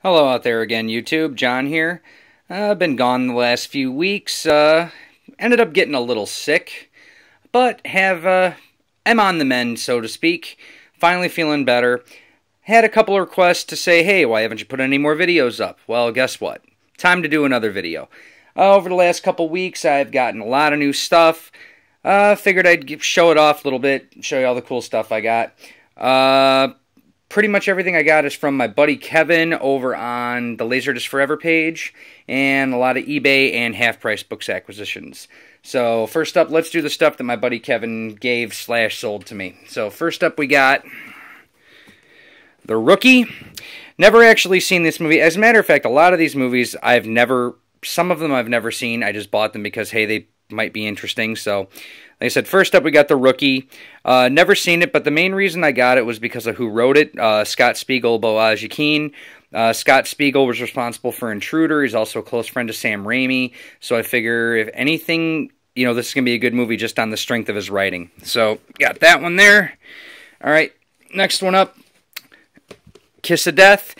Hello out there again, YouTube. John here. I've been gone the last few weeks. Ended up getting a little sick, but am on the mend, so to speak. Finally feeling better. Had a couple of requests to say, hey, why haven't you put any more videos up? Well, guess what? Time to do another video. Over the last couple weeks, I've gotten a lot of new stuff. Figured I'd show it off a little bit, show you all the cool stuff I got. Pretty much everything I got is from my buddy Kevin over on the Laserdisc Forever page, and a lot of eBay and half-price books acquisitions. So first up, let's do the stuff that my buddy Kevin gave/sold to me. So first up we got The Rookie. Never actually seen this movie. As a matter of fact, a lot of these movies some of them I've never seen. I just bought them because, hey, they might be interesting. So, like I said, first up we got The Rookie. Never seen it, but the main reason I got it was because of who wrote it. Scott Spiegel, Boaz Yakin. Scott Spiegel was responsible for Intruder. He's also a close friend of Sam Raimi. So I figure if anything, this is going to be a good movie just on the strength of his writing. So, got that one there. All right, next one up. Kiss of Death.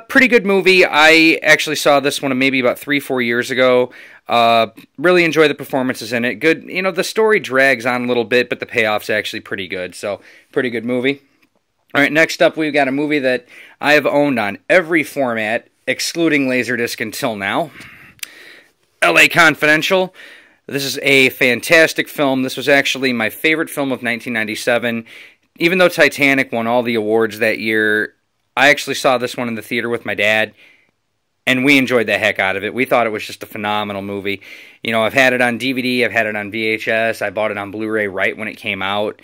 Pretty good movie. I actually saw this one maybe about 3-4 years ago. Really enjoy the performances in it. Good, the story drags on a little bit, but the payoff's actually pretty good. So, pretty good movie. All right, next up, we've got a movie that I have owned on every format, excluding Laserdisc until now. L.A. Confidential. This is a fantastic film. This was actually my favorite film of 1997. Even though Titanic won all the awards that year, I actually saw this one in the theater with my dad, and we enjoyed the heck out of it. We thought it was just a phenomenal movie. I've had it on DVD, I've had it on VHS, I bought it on Blu-ray right when it came out,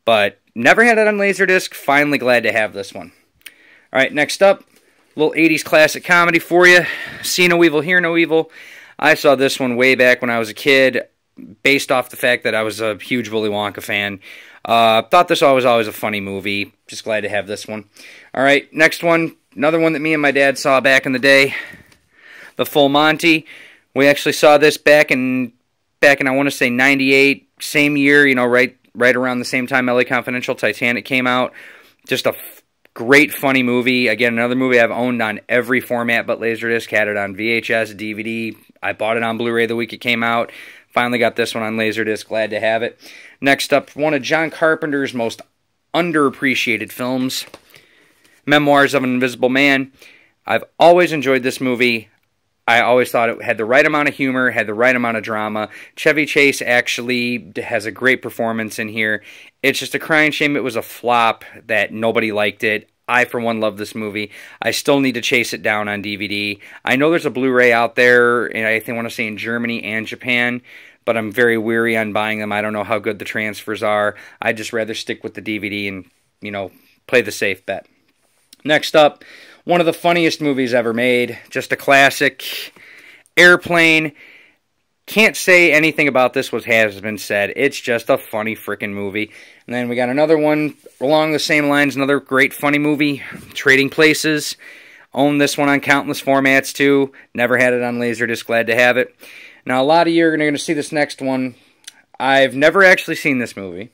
but never had it on Laserdisc. Finally glad to have this one. Alright, next up, a little 80s classic comedy for you. See No Evil, Hear No Evil. I saw this one way back when I was a kid, based off the fact that I was a huge Willy Wonka fan. Thought this was always a funny movie. Just glad to have this one. Alright, next one. Another one that me and my dad saw back in the day. The Full Monty. We actually saw this back in I want to say 98. Same year, right around the same time LA Confidential, Titanic came out. Just a great funny movie. Again, another movie I've owned on every format but Laserdisc. Had it on VHS, DVD. I bought it on Blu-ray the week it came out. Finally got this one on Laserdisc. Glad to have it. Next up, one of John Carpenter's most underappreciated films, Memoirs of an Invisible Man. I've always enjoyed this movie. I always thought it had the right amount of humor, had the right amount of drama. Chevy Chase actually has a great performance in here. It's just a crying shame it was a flop, that nobody liked it. I, for one, love this movie. I still need to chase it down on DVD. I know there's a Blu-ray out there, and I want to say in Germany and Japan, but I'm very weary on buying them. I don't know how good the transfers are. I'd just rather stick with the DVD and, play the safe bet. Next up, one of the funniest movies ever made. Just a classic. Airplane. Can't say anything about this what has been said. It's just a funny freaking movie. And then we got another one along the same lines, another great funny movie, Trading Places. Own this one on countless formats too. Never had it on Laserdisc, glad to have it. Now, a lot of you are going to see this next one. I've never actually seen this movie.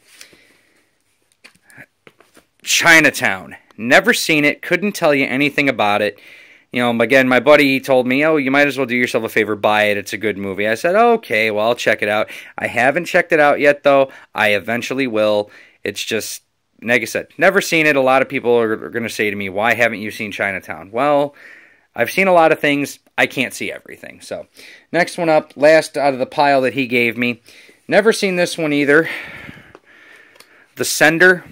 Chinatown. Never seen it. Couldn't tell you anything about it. Again, my buddy told me, oh, you might as well do yourself a favor, buy it. It's a good movie. I said, okay, well, I'll check it out. I haven't checked it out yet, though. I eventually will. It's just, like I said, never seen it. A lot of people are going to say to me, why haven't you seen Chinatown? Well, I've seen a lot of things. I can't see everything. So, next one up, last out of the pile that he gave me. Never seen this one either. The Sender.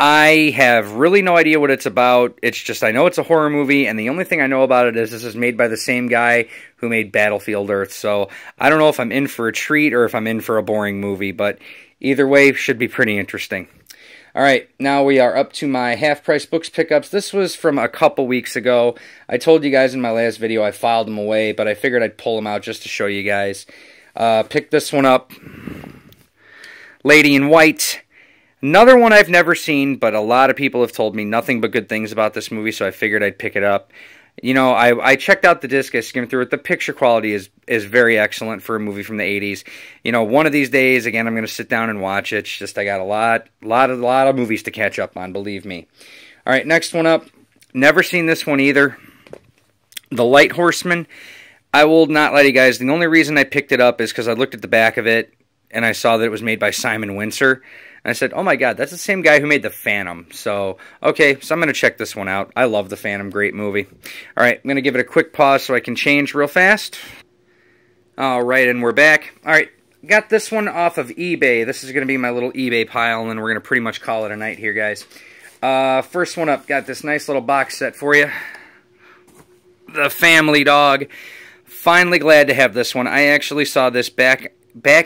I have really no idea what it's about. It's just, I know it's a horror movie, and the only thing I know about it is this is made by the same guy who made Battlefield Earth. So, I don't know if I'm in for a treat or if I'm in for a boring movie, but either way, should be pretty interesting. Alright, now we are up to my half-price books pickups. This was from a couple weeks ago. I told you guys in my last video I filed them away, but I figured I'd pull them out just to show you guys. Picked this one up. Lady in White. Another one I've never seen, but a lot of people have told me nothing but good things about this movie, so I figured I'd pick it up. I checked out the disc, I skimmed through it. The picture quality is very excellent for a movie from the 80s. One of these days, again, I'm going to sit down and watch it. It's just I got a lot of movies to catch up on, believe me. All right, next one up, Never seen this one either. The Light Horseman, I will not lie to you guys, the only reason I picked it up is because I looked at the back of it, and I saw that it was made by Simon Wincer. And I said, oh my god, that's the same guy who made The Phantom. So, okay, so I'm going to check this one out. I love The Phantom, great movie. Alright, I'm going to give it a quick pause so I can change real fast. Alright, and we're back. Alright, got this one off of eBay. This is going to be my little eBay pile, and then we're going to pretty much call it a night here, guys. First one up, got this nice little box set for you. The Family Dog. Finally glad to have this one. I actually saw this back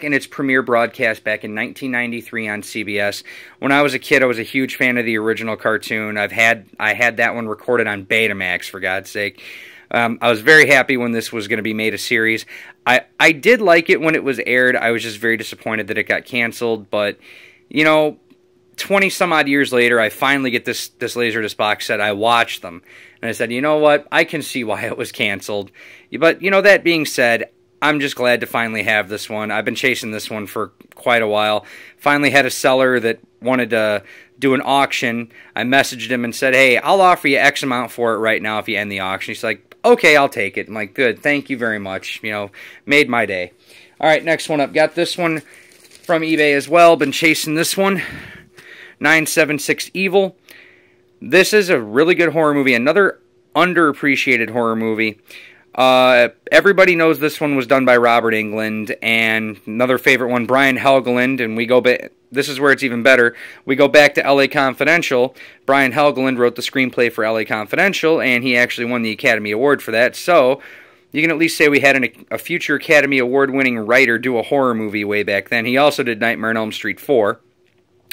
in its premiere broadcast back in 1993 on CBS. When I was a kid, I was a huge fan of the original cartoon. I had that one recorded on Betamax, for God's sake. I was very happy when this was going to be made a series. I did like it when it was aired. I was just very disappointed that it got canceled. But, you know, 20-some-odd years later, I finally get this Laserdisc box set. I watched them. And I said, you know what? I can see why it was canceled. But, you know, that being said, I'm just glad to finally have this one. I've been chasing this one for quite a while. Finally had a seller that wanted to do an auction. I messaged him and said, hey, I'll offer you X amount for it right now if you end the auction. He's like, okay, I'll take it. I'm like, good, thank you very much. You know, made my day. All right, next one up. Got this one from eBay as well. Been chasing this one. 976 Evil. This is a really good horror movie. Another underappreciated horror movie. Everybody knows this one was done by Robert Englund, and another favorite one, Brian Helgeland, and we go back. This is where it's even better. We go back to L.A. Confidential. Brian Helgeland wrote the screenplay for L.A. Confidential, and he actually won the Academy Award for that. So you can at least say we had a future Academy Award-winning writer do a horror movie way back then. He also did Nightmare on Elm Street 4.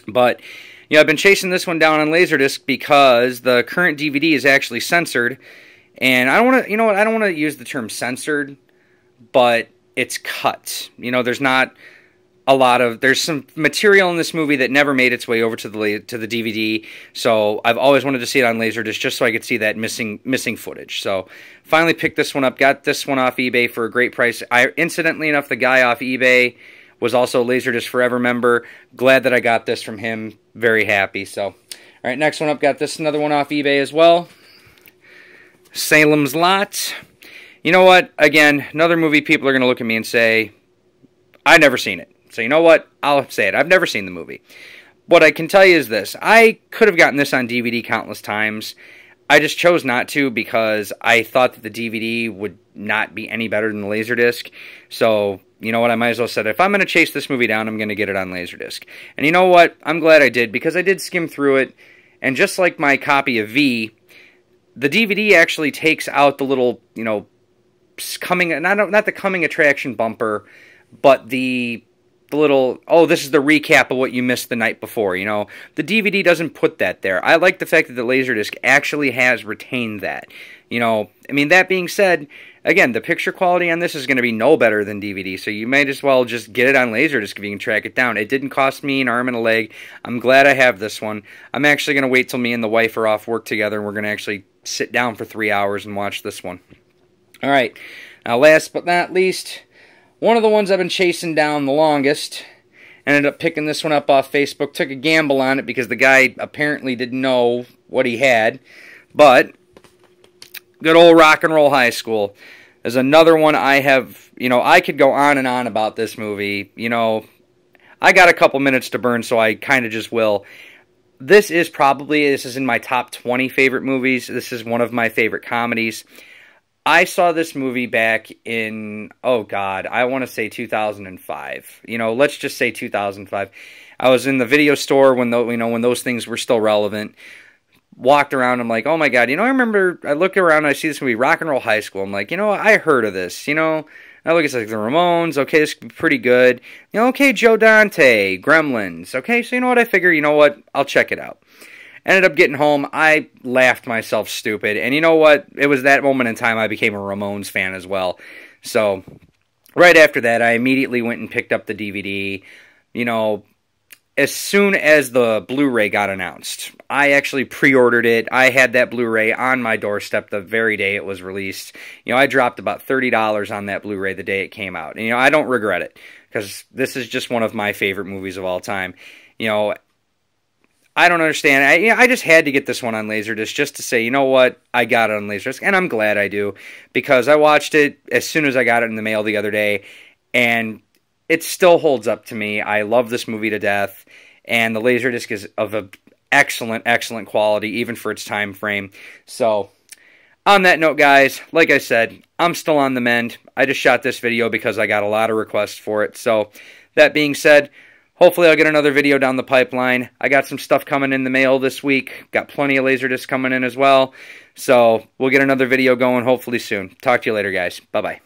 But, you know, I've been chasing this one down on Laserdisc because the current DVD is actually censored. And I don't want to, you know what, I don't want to use the term censored, but it's cut. You know, there's not a lot of, there's some material in this movie that never made its way over to the DVD. So I've always wanted to see it on Laserdisc just so I could see that missing footage. So finally picked this one up, got this one off eBay for a great price. Incidentally enough, the guy off eBay was also a Laserdisc Forever member. Glad that I got this from him. Very happy. So, all right, next one up, got this another one off eBay as well. Salem's Lot. You know what? Again, another movie people are going to look at me and say, I've never seen it. So you know what? I'll say it. I've never seen the movie. What I can tell you is this. I could have gotten this on DVD countless times. I just chose not to because I thought that the DVD would not be any better than the Laserdisc. So, you know what? I might as well say, if I'm going to chase this movie down, I'm going to get it on Laserdisc. And you know what? I'm glad I did because I did skim through it. And just like my copy of V, the DVD actually takes out the little, you know, not the coming attraction bumper, but the little, oh, this is the recap of what you missed the night before, you know. The DVD doesn't put that there. I like the fact that the Laserdisc actually has retained that. You know, I mean, that being said, again, the picture quality on this is going to be no better than DVD, so you might as well just get it on Laserdisc if you can track it down. It didn't cost me an arm and a leg. I'm glad I have this one. I'm actually going to wait till me and the wife are off work together, and we're going to actually sit down for 3 hours and watch this one. All right, now last but not least, one of the ones I've been chasing down the longest. Ended up picking this one up off Facebook. Took a gamble on it because the guy apparently didn't know what he had. But good old Rock and Roll High School is another one I have, you know, I could go on and on about this movie. You know, I got a couple minutes to burn, so I kind of just will. This is in my top 20 favorite movies. This is one of my favorite comedies. I saw this movie back in, oh God, I want to say 2005. You know, let's just say 2005. I was in the video store when those things were still relevant. Walked around, I'm like, oh my God, you know, I look around and I see this movie, Rock and Roll High School. I'm like, you know, I heard of this, you know. I look, it's like the Ramones, okay, this could be pretty good. You know, okay, Joe Dante, Gremlins. Okay, so you know what, I figure, you know what, I'll check it out. Ended up getting home, I laughed myself stupid, and you know what, it was that moment in time I became a Ramones fan as well. So, right after that, I immediately went and picked up the DVD. You know, as soon as the Blu-ray got announced, I actually pre-ordered it. I had that Blu-ray on my doorstep the very day it was released. You know, I dropped about $30 on that Blu-ray the day it came out. And, you know, I don't regret it, because this is just one of my favorite movies of all time. You know, I don't understand. I just had to get this one on Laserdisc just to say, you know what, I got it on Laserdisc, and I'm glad I do, because I watched it as soon as I got it in the mail the other day, and it still holds up to me. I love this movie to death, and the Laserdisc is of an excellent, excellent quality, even for its time frame. So, on that note, guys, like I said, I'm still on the mend. I just shot this video because I got a lot of requests for it. So, that being said, hopefully I'll get another video down the pipeline. I got some stuff coming in the mail this week. Got plenty of Laserdiscs coming in as well. So, we'll get another video going hopefully soon. Talk to you later, guys. Bye-bye.